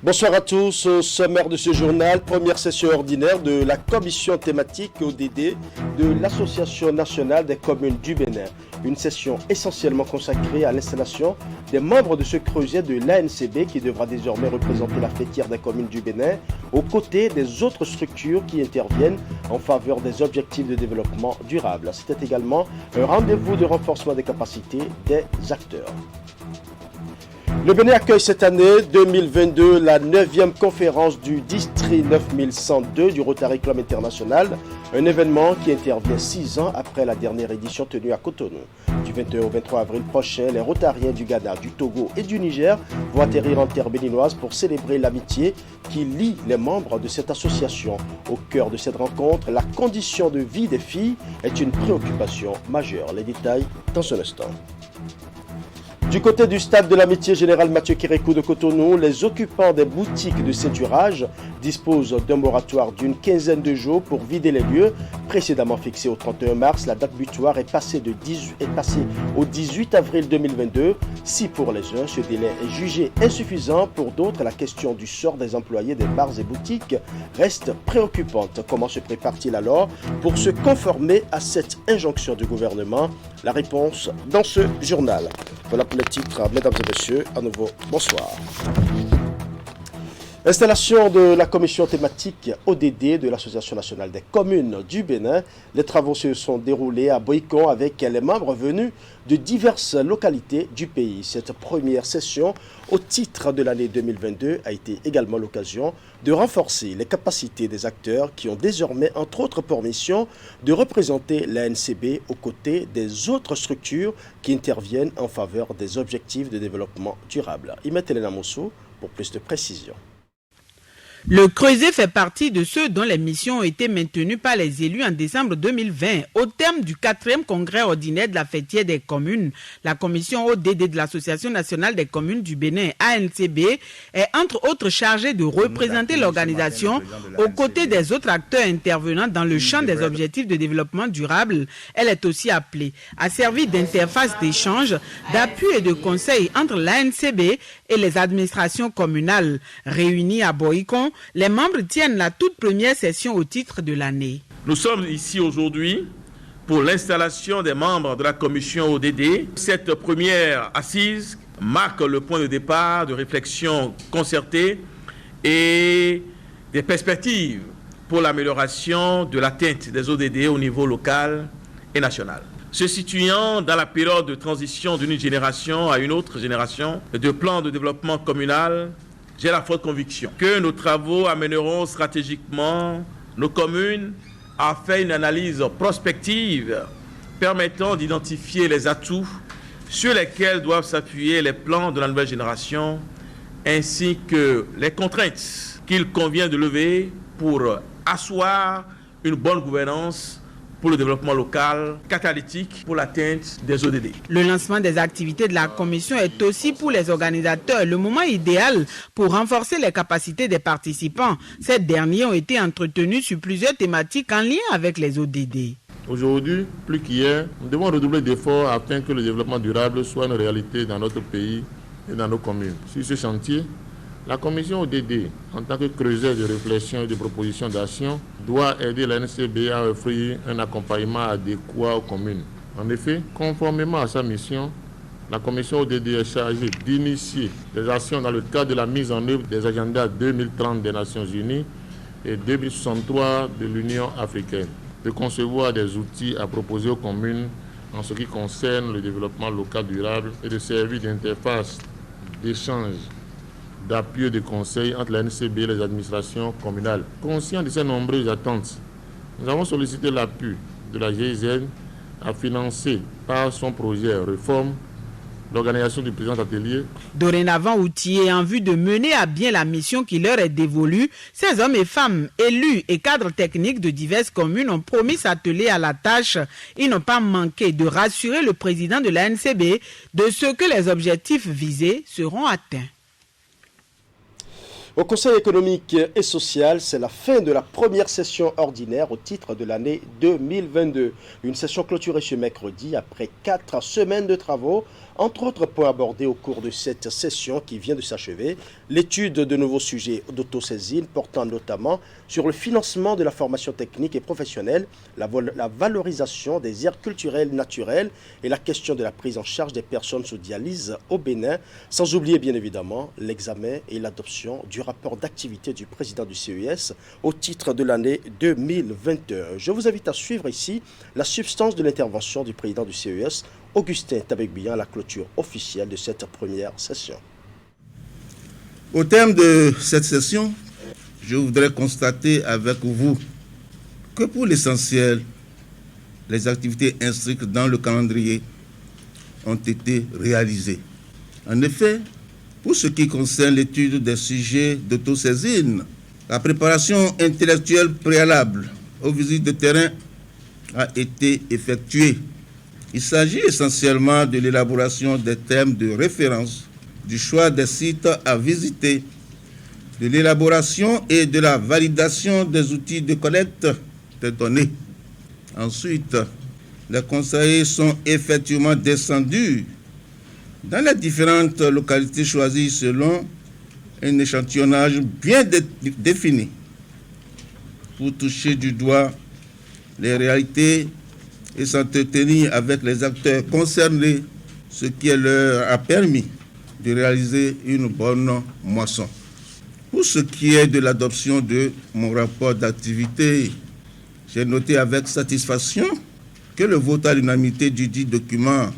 Bonsoir à tous, au sommaire de ce journal, première session ordinaire de la commission thématique ODD de l'Association nationale des communes du Bénin. Une session essentiellement consacrée à l'installation des membres de ce creuset de l'ANCB qui devra désormais représenter la fêtière des communes du Bénin aux côtés des autres structures qui interviennent en faveur des objectifs de développement durable. C'était également un rendez-vous de renforcement des capacités des acteurs. Le Bénin accueille cette année 2022 la 9e conférence du District 9102 du Rotary Club International, un événement qui intervient 6 ans après la dernière édition tenue à Cotonou. Du 21 au 23 avril prochain, les Rotariens du Ghana, du Togo et du Niger vont atterrir en terre béninoise pour célébrer l'amitié qui lie les membres de cette association. Au cœur de cette rencontre, la condition de vie des filles est une préoccupation majeure. Les détails dans un instant. Du côté du stade de l'amitié général Mathieu Kérékou de Cotonou, les occupants des boutiques de ceinturage disposent d'un moratoire d'une quinzaine de jours pour vider les lieux. Précédemment fixé au 31 mars, la date butoir est passée au 18 avril 2022. Si pour les uns, ce délai est jugé insuffisant, pour d'autres, la question du sort des employés des bars et boutiques reste préoccupante. Comment se prépare-t-il alors pour se conformer à cette injonction du gouvernement? La réponse dans ce journal. Voilà pour les titres, mesdames et messieurs, à nouveau, bonsoir. Installation de la commission thématique ODD de l'Association nationale des communes du Bénin. Les travaux se sont déroulés à Boïcon avec les membres venus de diverses localités du pays. Cette première session au titre de l'année 2022 a été également l'occasion de renforcer les capacités des acteurs qui ont désormais, entre autres pour mission, de représenter l'ANCB aux côtés des autres structures qui interviennent en faveur des objectifs de développement durable. Imet Elena Moussou pour plus de précisions. Le creuset fait partie de ceux dont les missions ont été maintenues par les élus en décembre 2020. Au terme du 4e congrès ordinaire de la fêtière des communes, la commission ODD de l'Association nationale des communes du Bénin, ANCB, est entre autres chargée de représenter l'organisation aux côtés des autres acteurs intervenant dans le champ des objectifs de développement durable. Elle est aussi appelée à servir d'interface d'échange, d'appui et de conseil entre l'ANCB et les administrations communales. Réunies à Boïcon, les membres tiennent la toute première session au titre de l'année. Nous sommes ici aujourd'hui pour l'installation des membres de la commission ODD. Cette première assise marque le point de départ de réflexion concertée et des perspectives pour l'amélioration de l'atteinte des ODD au niveau local et national. Se situant dans la période de transition d'une génération à une autre génération de plans de développement communal, j'ai la forte conviction que nos travaux amèneront stratégiquement nos communes à faire une analyse prospective permettant d'identifier les atouts sur lesquels doivent s'appuyer les plans de la nouvelle génération ainsi que les contraintes qu'il convient de lever pour asseoir une bonne gouvernance pour le développement local, catalytique pour l'atteinte des ODD. Le lancement des activités de la commission est aussi pour les organisateurs le moment idéal pour renforcer les capacités des participants. Ces derniers ont été entretenus sur plusieurs thématiques en lien avec les ODD. Aujourd'hui, plus qu'hier, nous devons redoubler d'efforts afin que le développement durable soit une réalité dans notre pays et dans nos communes. Sur ce chantier, la commission ODD, en tant que creuset de réflexion et de propositions d'action, doit aider la NCB à offrir un accompagnement adéquat aux communes. En effet, conformément à sa mission, la commission ODD est chargée d'initier des actions dans le cadre de la mise en œuvre des agendas 2030 des Nations Unies et 2063 de l'Union africaine, de concevoir des outils à proposer aux communes en ce qui concerne le développement local durable et de servir d'interface d'échange, d'appui et de conseil entre la NCB et les administrations communales. Conscient de ces nombreuses attentes, nous avons sollicité l'appui de la GIZ à financer par son projet Réforme l'organisation du présent atelier. Dorénavant outillés en vue de mener à bien la mission qui leur est dévolue, ces hommes et femmes, élus et cadres techniques de diverses communes ont promis s'atteler à la tâche. Ils n'ont pas manqué de rassurer le président de la NCB de ce que les objectifs visés seront atteints. Au Conseil économique et social, c'est la fin de la première session ordinaire au titre de l'année 2022. Une session clôturée ce mercredi après 4 semaines de travaux Entre autres points abordés au cours de cette session qui vient de s'achever, l'étude de nouveaux sujets d'autosaisine portant notamment sur le financement de la formation technique et professionnelle, la valorisation des aires culturelles naturelles et la question de la prise en charge des personnes sous dialyse au Bénin, sans oublier bien évidemment l'examen et l'adoption du rapport d'activité du président du CES au titre de l'année 2021. Je vous invite à suivre ici la substance de l'intervention du président du CES, Augustin Tabegbian, à la clôture officielle de cette première session. Au terme de cette session, je voudrais constater avec vous que pour l'essentiel, les activités inscrites dans le calendrier ont été réalisées. En effet, pour ce qui concerne l'étude des sujets d'autosaisine, la préparation intellectuelle préalable aux visites de terrain a été effectuée. Il s'agit essentiellement de l'élaboration des thèmes de référence, du choix des sites à visiter, de l'élaboration et de la validation des outils de collecte des données. Ensuite, les conseillers sont effectivement descendus dans les différentes localités choisies selon un échantillonnage bien défini pour toucher du doigt les réalités et s'entretenir avec les acteurs concernés, ce qui leur a permis de réaliser une bonne moisson. Pour ce qui est de l'adoption de mon rapport d'activité, j'ai noté avec satisfaction que le vote à l'unanimité du dit document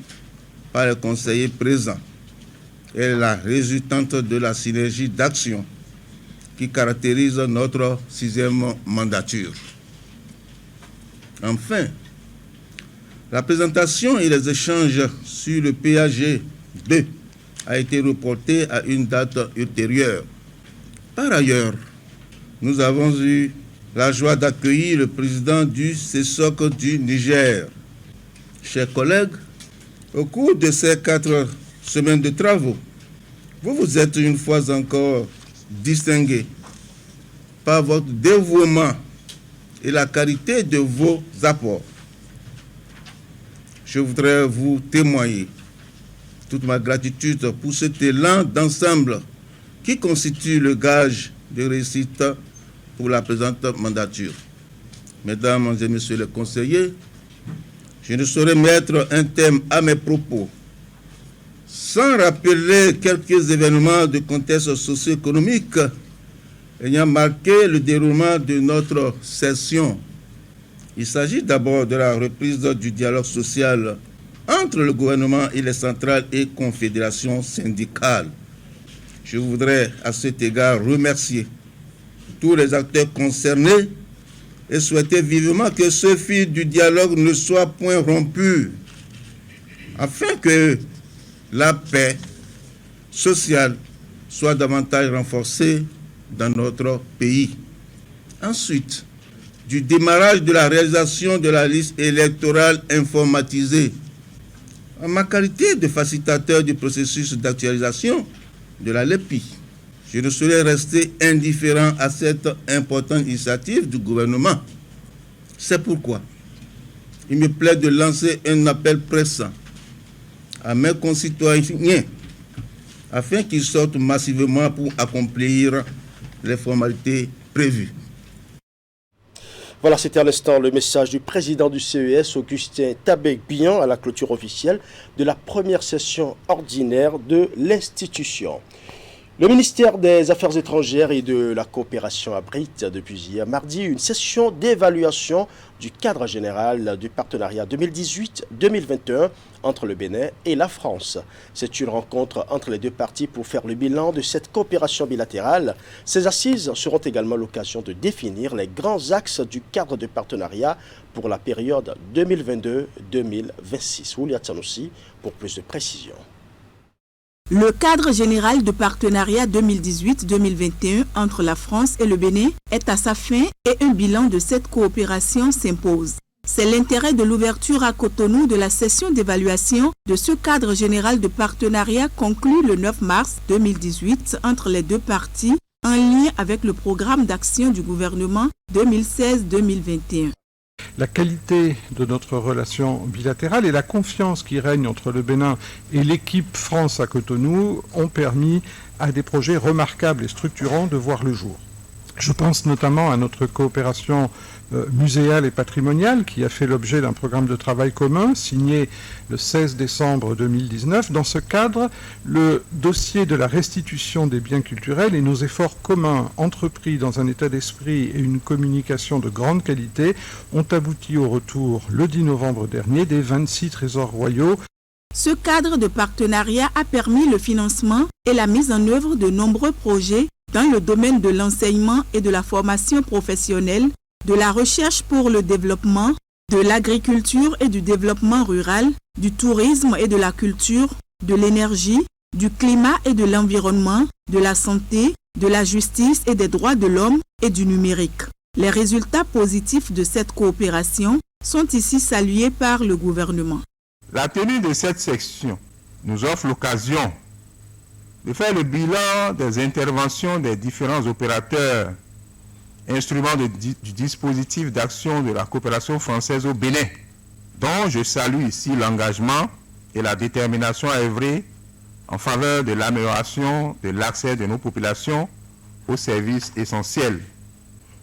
par les conseillers présents est la résultante de la synergie d'action qui caractérise notre 6e mandature. Enfin, la présentation et les échanges sur le PAG 2 a été reportée à une date ultérieure. Par ailleurs, nous avons eu la joie d'accueillir le président du CESOC du Niger. Chers collègues, au cours de ces 4 semaines de travaux, vous vous êtes une fois encore distingués par votre dévouement et la qualité de vos apports. Je voudrais vous témoigner toute ma gratitude pour cet élan d'ensemble qui constitue le gage de réussite pour la présente mandature. Mesdames et messieurs les conseillers, je ne saurais mettre un thème à mes propos sans rappeler quelques événements de contexte socio-économique ayant marqué le déroulement de notre session. Il s'agit d'abord de la reprise du dialogue social entre le gouvernement et les centrales et confédérations syndicales. Je voudrais à cet égard remercier tous les acteurs concernés et souhaiter vivement que ce fil du dialogue ne soit point rompu, afin que la paix sociale soit davantage renforcée dans notre pays. Ensuite, du démarrage de la réalisation de la liste électorale informatisée. En ma qualité de facilitateur du processus d'actualisation de la LEPI, je ne saurais rester indifférent à cette importante initiative du gouvernement. C'est pourquoi il me plaît de lancer un appel pressant à mes concitoyens afin qu'ils sortent massivement pour accomplir les formalités prévues. Voilà, c'était à l'instant le message du président du CES, Augustin Tabegbian, à la clôture officielle de la première session ordinaire de l'institution. Le ministère des Affaires étrangères et de la coopération abrite depuis hier mardi une session d'évaluation du cadre général du partenariat 2018-2021 entre le Bénin et la France. C'est une rencontre entre les deux parties pour faire le bilan de cette coopération bilatérale. Ces assises seront également l'occasion de définir les grands axes du cadre de partenariat pour la période 2022-2026. Oulia Tsanoussi pour plus de précisions. Le cadre général de partenariat 2018-2021 entre la France et le Bénin est à sa fin et un bilan de cette coopération s'impose. C'est l'intérêt de l'ouverture à Cotonou de la session d'évaluation de ce cadre général de partenariat conclu le 9 mars 2018 entre les deux parties en lien avec le programme d'action du gouvernement 2016-2021. La qualité de notre relation bilatérale et la confiance qui règne entre le Bénin et l'équipe France à Cotonou ont permis à des projets remarquables et structurants de voir le jour. Je pense notamment à notre coopération muséale et patrimoniale qui a fait l'objet d'un programme de travail commun signé le 16 décembre 2019. Dans ce cadre, le dossier de la restitution des biens culturels et nos efforts communs entrepris dans un état d'esprit et une communication de grande qualité ont abouti au retour le 10 novembre dernier des 26 trésors royaux. Ce cadre de partenariat a permis le financement et la mise en œuvre de nombreux projets dans le domaine de l'enseignement et de la formation professionnelle, de la recherche pour le développement, de l'agriculture et du développement rural, du tourisme et de la culture, de l'énergie, du climat et de l'environnement, de la santé, de la justice et des droits de l'homme et du numérique. Les résultats positifs de cette coopération sont ici salués par le gouvernement. La tenue de cette section nous offre l'occasion de faire le bilan des interventions des différents opérateurs, instruments du dispositif d'action de la coopération française au Bénin, dont je salue ici l'engagement et la détermination à œuvrer en faveur de l'amélioration de l'accès de nos populations aux services essentiels.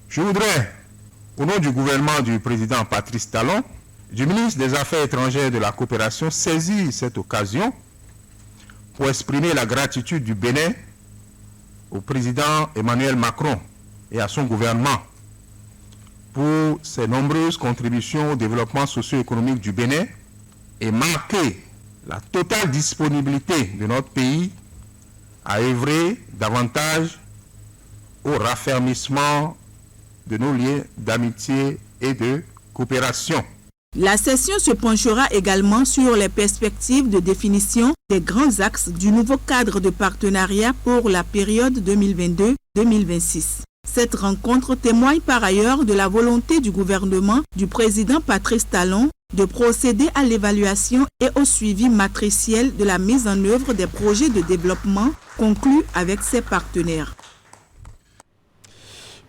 Je voudrais, au nom du gouvernement du président Patrice Talon, du ministre des Affaires étrangères et de la coopération, saisir cette occasion pour exprimer la gratitude du Bénin au président Emmanuel Macron et à son gouvernement pour ses nombreuses contributions au développement socio-économique du Bénin et marquer la totale disponibilité de notre pays à œuvrer davantage au raffermissement de nos liens d'amitié et de coopération. La session se penchera également sur les perspectives de définition des grands axes du nouveau cadre de partenariat pour la période 2022-2026. Cette rencontre témoigne par ailleurs de la volonté du gouvernement du président Patrice Talon de procéder à l'évaluation et au suivi matriciel de la mise en œuvre des projets de développement conclus avec ses partenaires.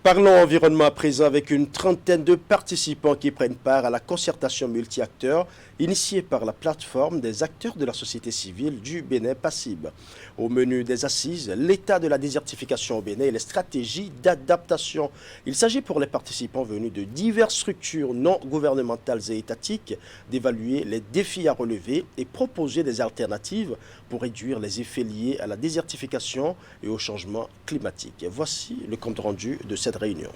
Parlons environnement à présent avec une trentaine de participants qui prennent part à la concertation multi-acteurs initiée par la plateforme des acteurs de la société civile du Bénin PACIB. Au menu des assises, l'état de la désertification au Bénin et les stratégies d'adaptation. Il s'agit pour les participants venus de diverses structures non gouvernementales et étatiques d'évaluer les défis à relever et proposer des alternatives pour réduire les effets liés à la désertification et au changement climatique. Voici le compte rendu de cette réunion.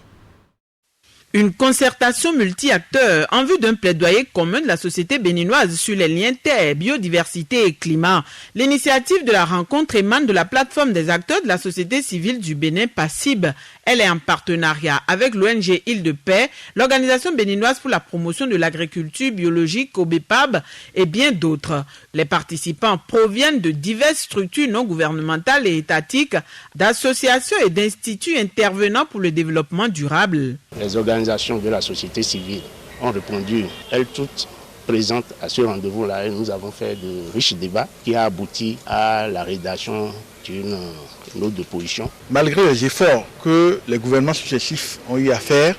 Une concertation multi-acteurs en vue d'un plaidoyer commun de la société béninoise sur les liens terre, biodiversité et climat. L'initiative de la rencontre émane de la plateforme des acteurs de la société civile du Bénin PACIB. Elle est en partenariat avec l'ONG Île de Paix, l'Organisation béninoise pour la promotion de l'agriculture biologique OBEPAB et bien d'autres. Les participants proviennent de diverses structures non gouvernementales et étatiques, d'associations et d'instituts intervenant pour le développement durable. Les organisations de la société civile ont répondu, elles toutes présentes à ce rendez-vous-là, et nous avons fait de riches débats qui a abouti à la rédaction d'une note de position. Malgré les efforts que les gouvernements successifs ont eu à faire,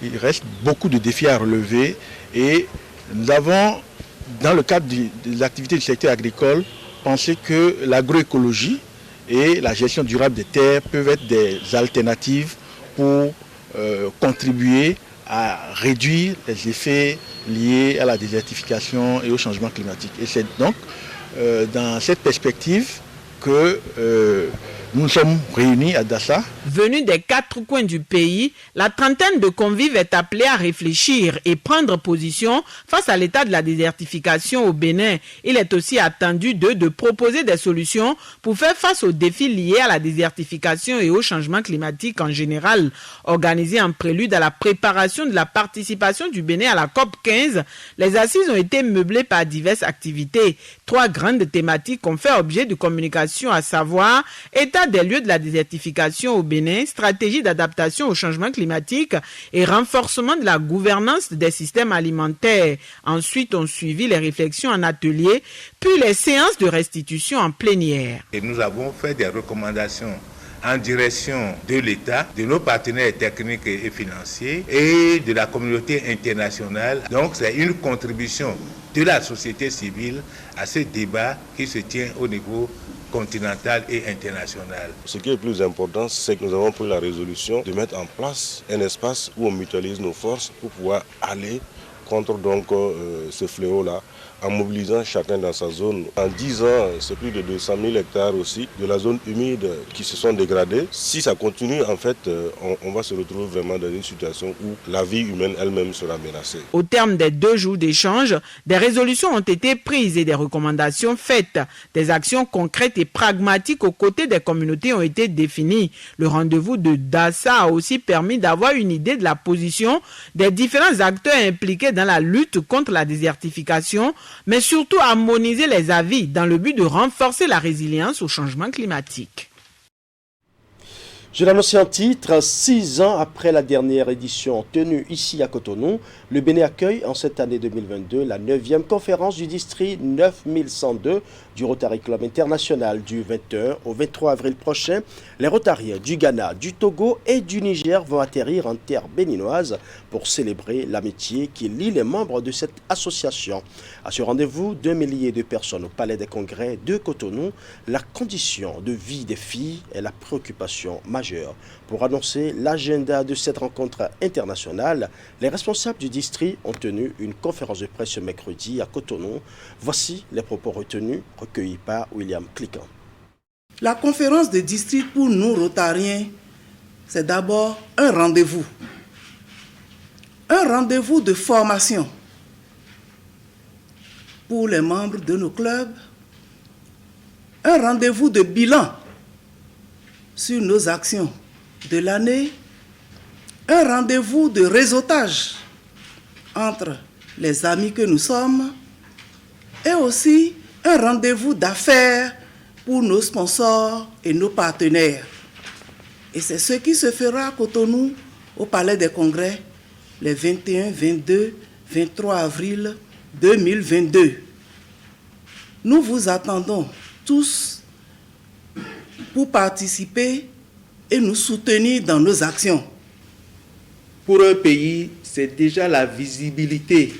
il reste beaucoup de défis à relever et nous avons, dans le cadre des activités du secteur agricole, pensé que l'agroécologie et la gestion durable des terres peuvent être des alternatives pour contribuer à réduire les effets liés à la désertification et au changement climatique. Et c'est donc dans cette perspective que nous sommes réunis à Dassa. Venus des quatre coins du pays, la trentaine de convives est appelée à réfléchir et prendre position face à l'état de la désertification au Bénin. Il est aussi attendu d'eux de proposer des solutions pour faire face aux défis liés à la désertification et au changement climatique en général. Organisé en prélude à la préparation de la participation du Bénin à la COP 15, les assises ont été meublées par diverses activités. 3 grandes thématiques ont fait objet de communication, à savoir état des lieux de la désertification au Bénin, stratégie d'adaptation au changement climatique et renforcement de la gouvernance des systèmes alimentaires. Ensuite, ont suivi les réflexions en atelier, puis les séances de restitution en plénière. Et nous avons fait des recommandations en direction de l'État, de nos partenaires techniques et financiers et de la communauté internationale. Donc c'est une contribution de la société civile à ce débat qui se tient au niveau continental et international. Ce qui est le plus important, c'est que nous avons pris la résolution de mettre en place un espace où on mutualise nos forces pour pouvoir aller contre ce fléau-là, en mobilisant chacun dans sa zone. En 10 ans, c'est plus de 200 000 hectares aussi de la zone humide qui se sont dégradés. Si ça continue, en fait, on va se retrouver vraiment dans une situation où la vie humaine elle-même sera menacée. Au terme des 2 jours d'échange, des résolutions ont été prises et des recommandations faites. Des actions concrètes et pragmatiques aux côtés des communautés ont été définies. Le rendez-vous de Dassa a aussi permis d'avoir une idée de la position des différents acteurs impliqués dans la lutte contre la désertification, mais surtout harmoniser les avis dans le but de renforcer la résilience au changement climatique. Je l'annonçais en titre, 6 ans après la dernière édition tenue ici à Cotonou, le Bénin accueille en cette année 2022 la 9e conférence du district 9102 du Rotary Club International du 21 au 23 avril prochain. Les Rotariens du Ghana, du Togo et du Niger vont atterrir en terre béninoise pour célébrer l'amitié qui lie les membres de cette association. À ce rendez-vous, 2 milliers de personnes au Palais des Congrès de Cotonou, la condition de vie des filles est la préoccupation majeure. Pour annoncer l'agenda de cette rencontre internationale, les responsables du district ont tenu une conférence de presse ce mercredi à Cotonou. Voici les propos retenus, recueillis par William Cliquant. La conférence de district pour nous Rotariens, c'est d'abord un rendez-vous. Un rendez-vous de formation pour les membres de nos clubs. Un rendez-vous de bilan sur nos actions de l'année. Un rendez-vous de réseautage entre les amis que nous sommes. Et aussi un rendez-vous d'affaires pour nos sponsors et nos partenaires. Et c'est ce qui se fera à Cotonou, au Palais des Congrès, les 21, 22, 23 avril 2022. Nous vous attendons tous pour participer et nous soutenir dans nos actions. Pour un pays, c'est déjà la visibilité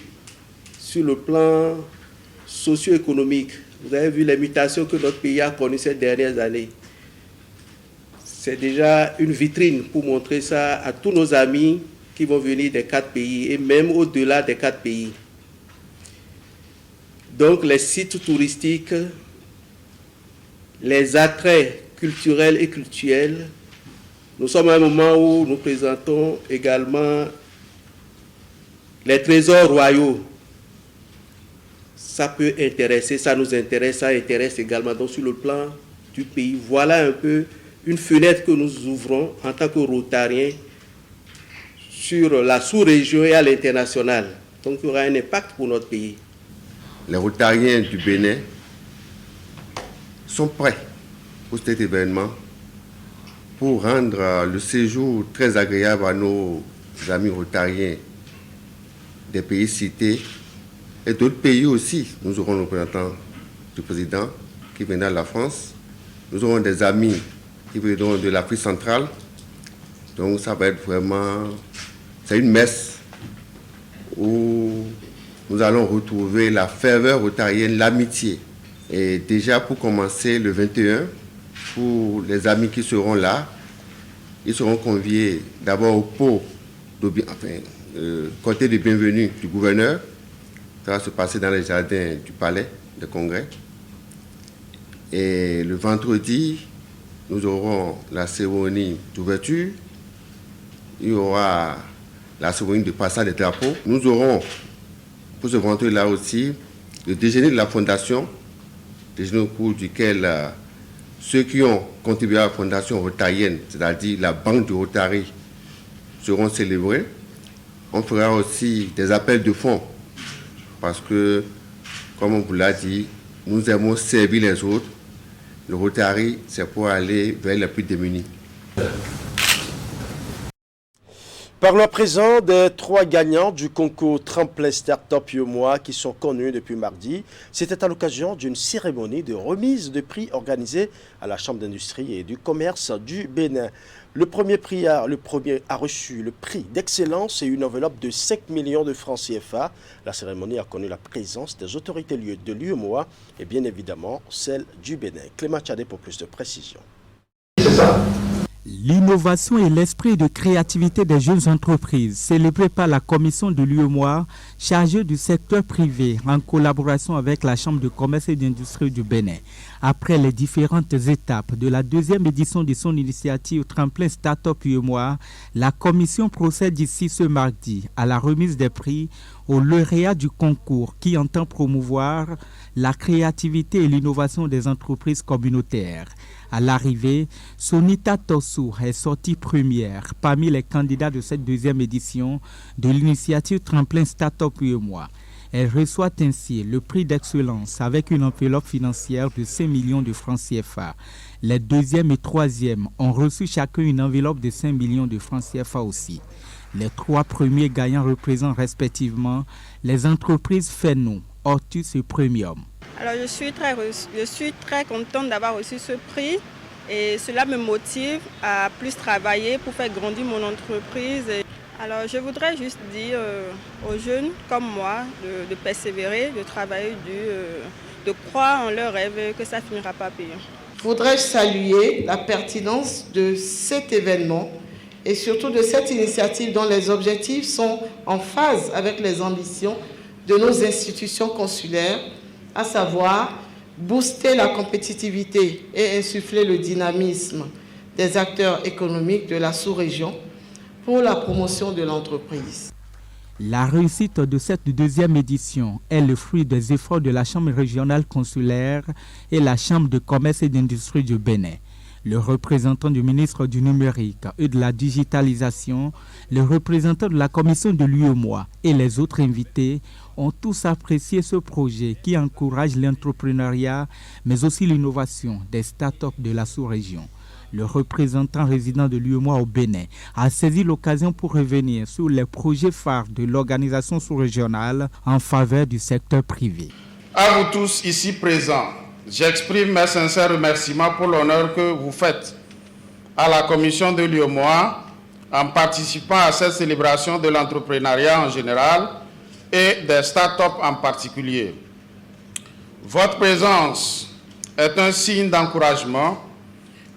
sur le plan socio-économique. Vous avez vu les mutations que notre pays a connues ces dernières années. C'est déjà une vitrine pour montrer ça à tous nos amis qui vont venir des 4 pays et même au-delà des 4 pays. Donc les sites touristiques, les attraits culturels et cultuels. Nous sommes à un moment où nous présentons également les trésors royaux. Ça peut intéresser, ça nous intéresse, ça intéresse également. Donc sur le plan du pays, voilà un peu une fenêtre que nous ouvrons en tant que Rotariens sur la sous-région et à l'international. Donc il y aura un impact pour notre pays. Les Rotariens du Bénin sont prêts pour cet événement pour rendre le séjour très agréable à nos amis Rotariens des pays cités et d'autres pays aussi. Nous aurons le représentant du président qui viendra de la France. Nous aurons des amis qui viendront de l'Afrique centrale. Donc ça va être vraiment... C'est une messe où nous allons retrouver la ferveur rotarienne, l'amitié. Et déjà pour commencer le 21, pour les amis qui seront là, ils seront conviés d'abord au pot, côté de bienvenue du gouverneur. Ça va se passer dans les jardins du palais de congrès. Et le vendredi, nous aurons la cérémonie d'ouverture. Il y aura la cérémonie de passage des drapeaux. Nous aurons, pour ce vendredi-là aussi, le déjeuner de la fondation, déjeuner au cours duquel ceux qui ont contribué à la fondation rotarienne, c'est-à-dire la banque du Rotary, seront célébrés. On fera aussi des appels de fonds, parce que, comme on vous l'a dit, nous aimons servir les autres. Le Rotary, c'est pour aller vers les plus démunis. Parlons à présent des 3 gagnants du concours Tremplin Startup UEMOA qui sont connus depuis mardi. C'était à l'occasion d'une cérémonie de remise de prix organisée à la Chambre d'industrie et du commerce du Bénin. Le premier a reçu le prix d'excellence et une enveloppe de 5 millions de francs CFA. La cérémonie a connu la présence des autorités de l'UEMOA et bien évidemment celle du Bénin. Clément Tchadé pour plus de précisions. C'est ça. L'innovation et l'esprit de créativité des jeunes entreprises, célébrés par la commission de l'UEMOA, chargée du secteur privé, en collaboration avec la Chambre de commerce et d'industrie du Bénin. Après les différentes étapes de la 2e édition de son initiative Tremplin Startup UEMOA, la commission procède ici ce mardi à la remise des prix aux lauréats du concours qui entend promouvoir la créativité et l'innovation des entreprises communautaires. À l'arrivée, Sonita Tossou est sortie première parmi les candidats de cette 2e édition de l'initiative Tremplin Startup UEMOA. Elle reçoit ainsi le prix d'excellence avec une enveloppe financière de 5 millions de francs CFA. Les 2e et 3e ont reçu chacun une enveloppe de 5 millions de francs CFA aussi. Les 3 premiers gagnants représentent respectivement les entreprises Feno, Ortus et Premium. Alors je suis très contente d'avoir reçu ce prix et cela me motive à plus travailler pour faire grandir mon entreprise. Alors je voudrais juste dire aux jeunes comme moi de persévérer, de travailler de croire en leurs rêves, que ça ne finira pas payant. Je voudrais saluer la pertinence de cet événement et surtout de cette initiative dont les objectifs sont en phase avec les ambitions de nos institutions consulaires, à savoir booster la compétitivité et insuffler le dynamisme des acteurs économiques de la sous-région pour la promotion de l'entreprise. La réussite de cette 2e édition est le fruit des efforts de la Chambre régionale consulaire et la Chambre de commerce et d'industrie du Bénin. Le représentant du ministre du numérique et de la digitalisation, le représentant de la commission de l'UEMOA et les autres invités ont tous apprécié ce projet qui encourage l'entrepreneuriat, mais aussi l'innovation des start-up de la sous-région. Le représentant résident de l'UEMOA au Bénin a saisi l'occasion pour revenir sur les projets phares de l'organisation sous-régionale en faveur du secteur privé. À vous tous ici présents, j'exprime mes sincères remerciements pour l'honneur que vous faites à la commission de l'UEMOA en participant à cette célébration de l'entrepreneuriat en général et des start-up en particulier. Votre présence est un signe d'encouragement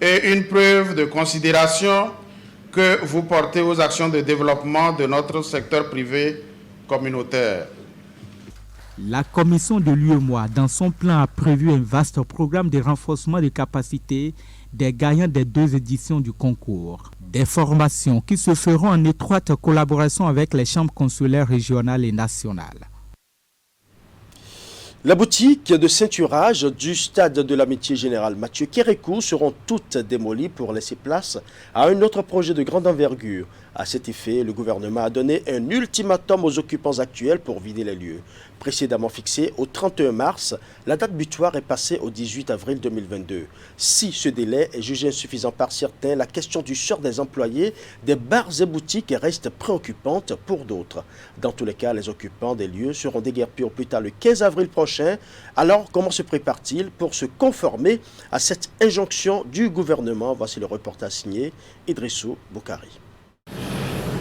et une preuve de considération que vous portez aux actions de développement de notre secteur privé communautaire. La commission de l'UEMOA, dans son plan, a prévu un vaste programme de renforcement des capacités des gagnants des 2 éditions du concours. Des formations qui se feront en étroite collaboration avec les chambres consulaires régionales et nationales. La boutique de ceinturage du stade de l'amitié générale Mathieu Kérékou seront toutes démolies pour laisser place à un autre projet de grande envergure. À cet effet, le gouvernement a donné un ultimatum aux occupants actuels pour vider les lieux. Précédemment fixé au 31 mars, la date butoir est passée au 18 avril 2022. Si ce délai est jugé insuffisant par certains, la question du sort des employés des bars et boutiques reste préoccupante pour d'autres. Dans tous les cas, les occupants des lieux seront déguerpis au plus tard le 15 avril prochain. Alors, comment se prépare-t-il pour se conformer à cette injonction du gouvernement? Voici le reportage signé Idrissou Boukari.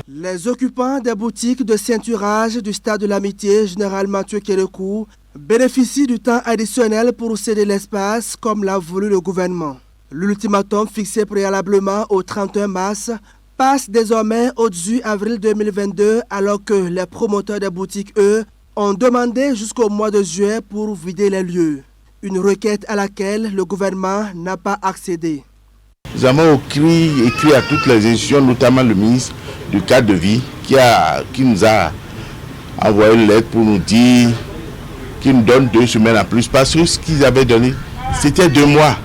Les occupants des boutiques de ceinturage du stade de l'amitié général Mathieu Kérékou bénéficient du temps additionnel pour céder l'espace comme l'a voulu le gouvernement. L'ultimatum fixé préalablement au 31 mars passe désormais au 18 avril 2022 alors que les promoteurs des boutiques, eux, ont demandé jusqu'au mois de juillet pour vider les lieux. Une requête à laquelle le gouvernement n'a pas accédé. Nous avons écrit à toutes les institutions, notamment le ministre du cadre de vie, qui nous a envoyé une lettre pour nous dire qu'il nous donne 2 semaines en plus. Parce que ce qu'ils avaient donné, c'était 2 mois.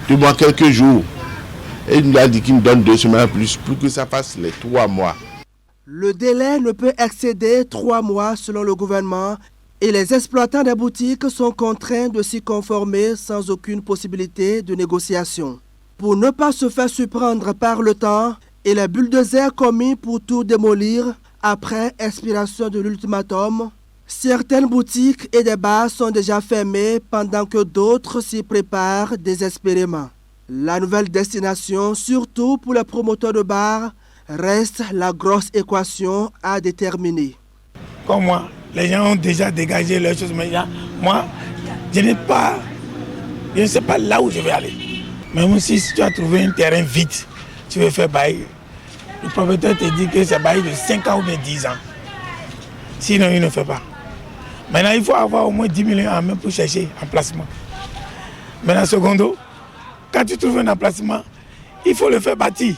2 mois, quelques jours. Et il nous a dit qu'il nous donne 2 semaines en plus pour que ça fasse les 3 mois. Le délai ne peut excéder 3 mois selon le gouvernement et les exploitants des boutiques sont contraints de s'y conformer sans aucune possibilité de négociation. Pour ne pas se faire surprendre par le temps, et les bulldozers commis pour tout démolir après expiration de l'ultimatum. Certaines boutiques et des bars sont déjà fermés pendant que d'autres s'y préparent désespérément. La nouvelle destination, surtout pour les promoteurs de bars, reste la grosse équation à déterminer. Comme moi, les gens ont déjà dégagé leurs choses, mais moi, je ne sais pas là où je vais aller. Même si tu as trouvé un terrain vide, tu veux faire bail, le propriétaire te dit que c'est bail de 5 ans ou bien 10 ans. Sinon, il ne fait pas. Maintenant, il faut avoir au moins 10 millions en main pour chercher un emplacement. Maintenant, secondo, quand tu trouves un emplacement, il faut le faire bâtir.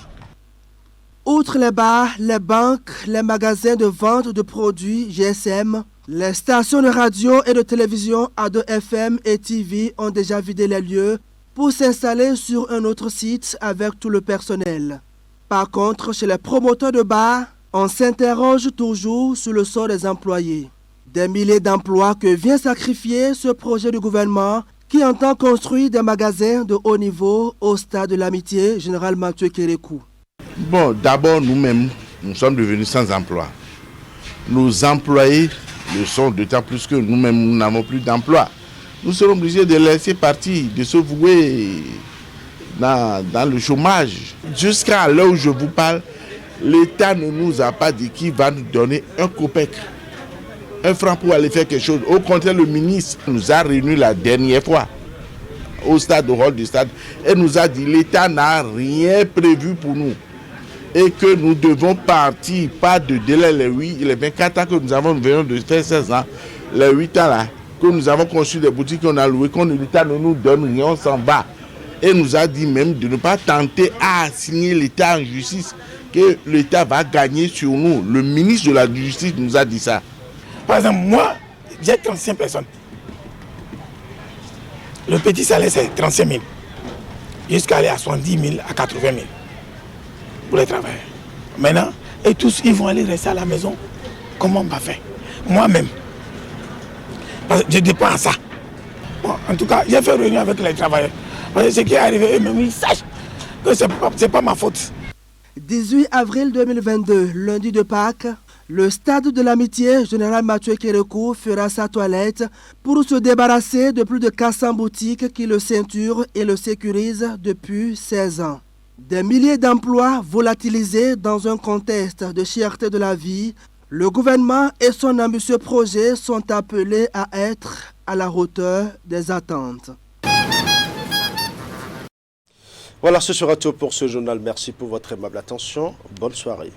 Outre les bars, les banques, les magasins de vente de produits GSM, les stations de radio et de télévision Ado FM et TV ont déjà vidé les lieux pour s'installer sur un autre site avec tout le personnel. Par contre, chez les promoteurs de bars, on s'interroge toujours sur le sort des employés. Des milliers d'emplois que vient sacrifier ce projet du gouvernement qui entend construire des magasins de haut niveau au stade de l'Amitié, Général Mathieu Kérékou. Bon, d'abord, nous-mêmes, nous sommes devenus sans emploi. Nos employés le sont d'autant plus que nous-mêmes, nous n'avons plus d'emploi. Nous serons obligés de laisser partir, de se vouer dans le chômage. Jusqu'à l'heure où je vous parle, l'État ne nous a pas dit qu'il va nous donner un copec, un franc pour aller faire quelque chose. Au contraire, le ministre nous a réunis la dernière fois au stade, au hall du stade, et nous a dit l'État n'a rien prévu pour nous et que nous devons partir, pas de délai les 24 ans que nous venons de faire 16 ans, les 8 ans là, que nous avons construit des boutiques qu'on a louées, quand l'État ne nous donne rien, on s'en va. Et nous a dit même de ne pas tenter à assigner l'État en justice, que l'État va gagner sur nous. Le ministre de la Justice nous a dit ça. Par exemple, moi, j'ai 35 personnes. Le petit salaire, c'est 35 000. Jusqu'à aller à 70 000, à 80 000 pour les travailleurs. Maintenant, et tous, ils vont aller rester à la maison. Comment on va faire? Moi-même. Parce que je dépends à ça. Bon, en tout cas, j'ai fait réunion avec les travailleurs. Parce que ce qui est arrivé, eux-mêmes, ils sachent que ce n'est pas ma faute. 18 avril 2022, lundi de Pâques, le stade de l'Amitié, Général Mathieu Kérékou, fera sa toilette pour se débarrasser de plus de 400 boutiques qui le ceinturent et le sécurisent depuis 16 ans. Des milliers d'emplois volatilisés dans un contexte de cherté de la vie, le gouvernement et son ambitieux projet sont appelés à être à la hauteur des attentes. Voilà, ce sera tout pour ce journal. Merci pour votre aimable attention. Bonne soirée.